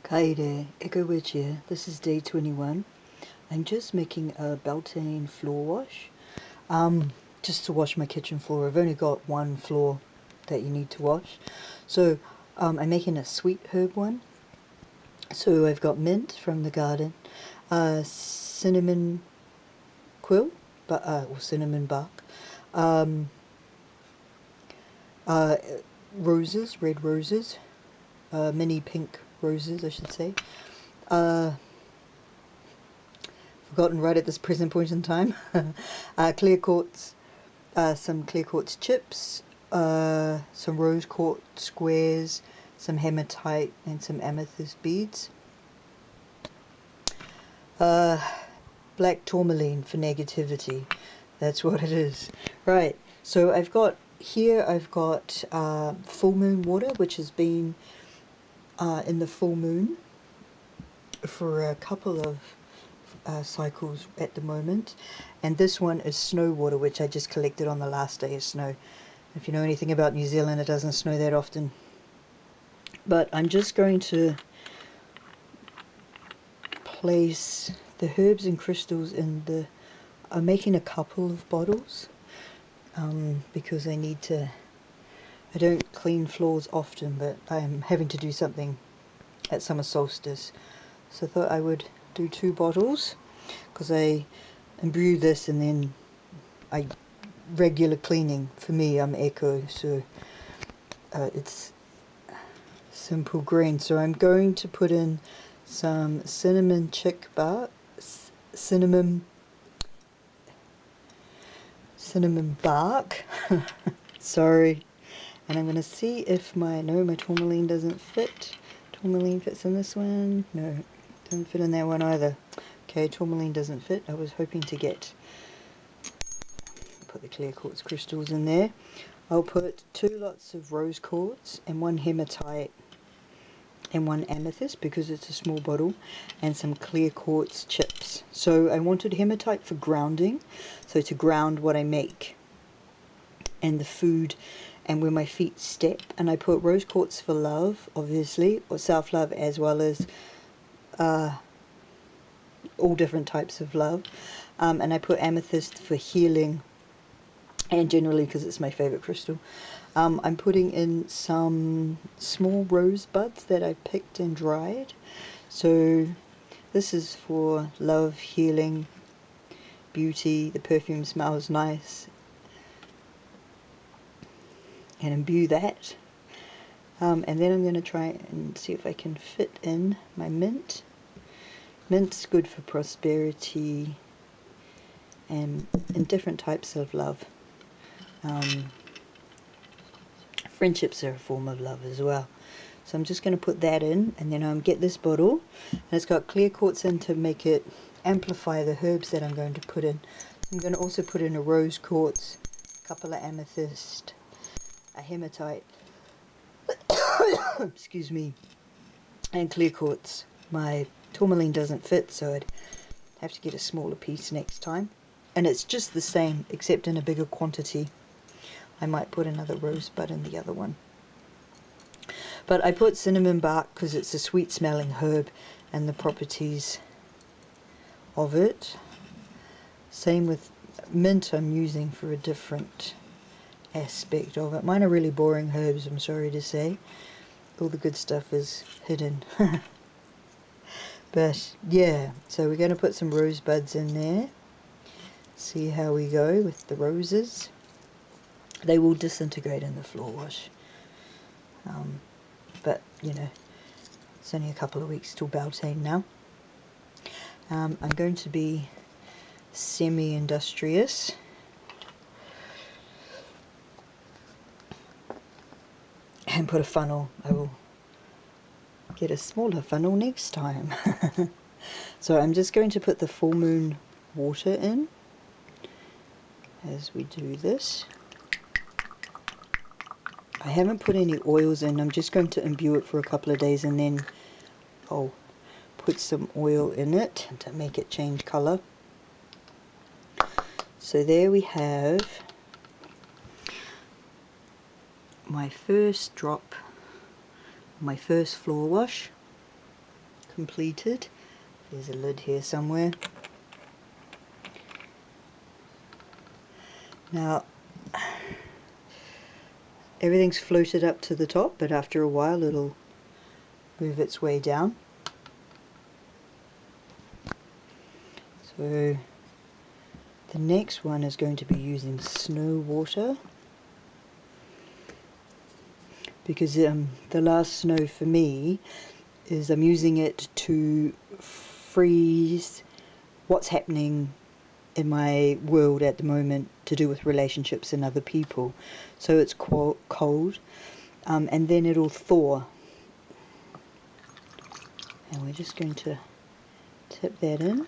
Kaide, Echo Wedge here. This is day 21. I'm just making a Beltane floor wash. Just to wash my kitchen floor. I've only got one floor that you need to wash. So I'm making a sweet herb one. So I've got mint from the garden, cinnamon quill, or cinnamon bark, roses, red roses, mini pink roses I should say, forgotten right at this present point in time, clear quartz, some clear quartz chips, some rose quartz squares, some hematite and some amethyst beads, black tourmaline for negativity. That's what it is. Right, so I've got full moon water, which has been in the full moon for a couple of cycles at the moment, and this one is snow water, which I just collected on the last day of snow. If you know anything about New Zealand, it doesn't snow that often. But I'm just going to place the herbs and crystals in the... I'm making a couple of bottles because I need to... I don't clean floors often, but I'm having to do something at summer solstice. So I thought I would do 2 bottles because I imbue this and then I regular cleaning. For me, I'm eco, so it's simple green. So I'm going to put in some cinnamon chick bark, cinnamon bark, sorry, and I'm going to see if my tourmaline doesn't fit. Tourmaline fits in this one. No, doesn't fit in that one either. Okay, tourmaline doesn't fit. I was hoping to put the clear quartz crystals in there. I'll put 2 lots of rose quartz and 1 hematite and 1 amethyst because it's a small bottle, and some clear quartz chips. So I wanted hematite for grounding, so to ground what I make and the food and where my feet step. And I put rose quartz for love, obviously, or self-love, as well as all different types of love, and I put amethyst for healing and generally because it's my favorite crystal. I'm putting in some small rose buds that I picked and dried. So this is for love, healing, beauty. The perfume smells nice, and imbue that. And then I'm going to try and see if I can fit in my mint. Mint's good for prosperity and different types of love. Friendships are a form of love as well. So I'm just going to put that in, and then get this bottle, and it's got clear quartz in to make it amplify the herbs that I'm going to put in. I'm going to also put in a rose quartz, a couple of amethyst, a hematite, excuse me, and clear quartz. My tourmaline doesn't fit, so I'd have to get a smaller piece next time, and it's just the same except in a bigger quantity. I might put another rosebud in the other one. But I put cinnamon bark because it's a sweet smelling herb and the properties of it. Same with mint, I'm using for a different aspect of it. Mine are really boring herbs, I'm sorry to say. All the good stuff is hidden. But yeah, so we're going to put some rosebuds in there. See how we go with the roses. They will disintegrate in the floor wash. But, you know, it's only a couple of weeks till Beltane now. I'm going to be semi-industrious. And put a funnel. I will get a smaller funnel next time. So I'm just going to put the full moon water in as we do this. I haven't put any oils in. I'm just going to imbue it for a couple of days, and then I'll put some oil in it to make it change colour. So there we have my first drop, my first floor wash. completed. There's a lid here somewhere. Now, everything's floated up to the top, but after a while it'll move its way down. So the next one is going to be using snow water, because the last snow for me is I'm using it to freeze what's happening in my world at the moment to do with relationships and other people. So it's cold, and then it'll thaw. And we're just going to tip that in.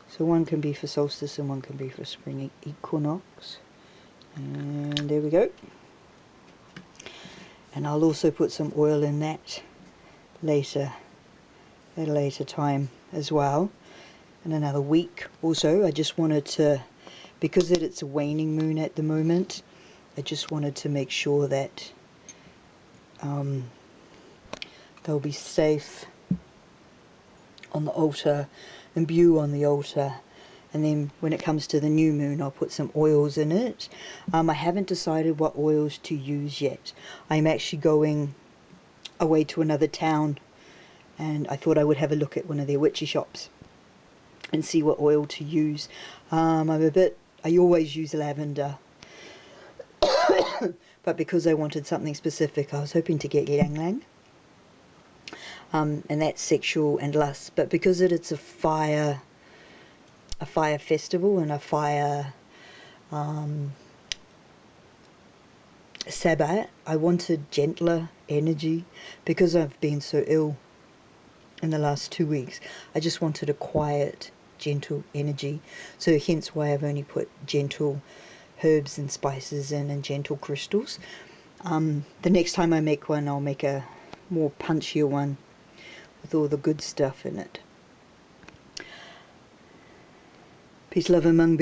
So one can be for solstice and one can be for spring equinox. And there we go. And I'll also put some oil in that later, at a later time as well. In another week also. I just wanted to, because it's a waning moon at the moment, I just wanted to make sure that they'll be safe on the altar, imbue on the altar, and then when it comes to the new moon I'll put some oils in it. I haven't decided what oils to use yet. I'm actually going away to another town, and I thought I would have a look at one of their witchy shops and see what oil to use. I always use lavender, but because I wanted something specific I was hoping to get Ylang. And that's sexual and lust, but because it's a fire festival and a fire Sabbath, I wanted gentler energy because I've been so ill in the last 2 weeks. I just wanted a quiet, gentle energy, so hence why I've only put gentle herbs and spices in and gentle crystals. The next time I make one, I'll make a more punchier one with all the good stuff in it. Peace, love, and mung bean.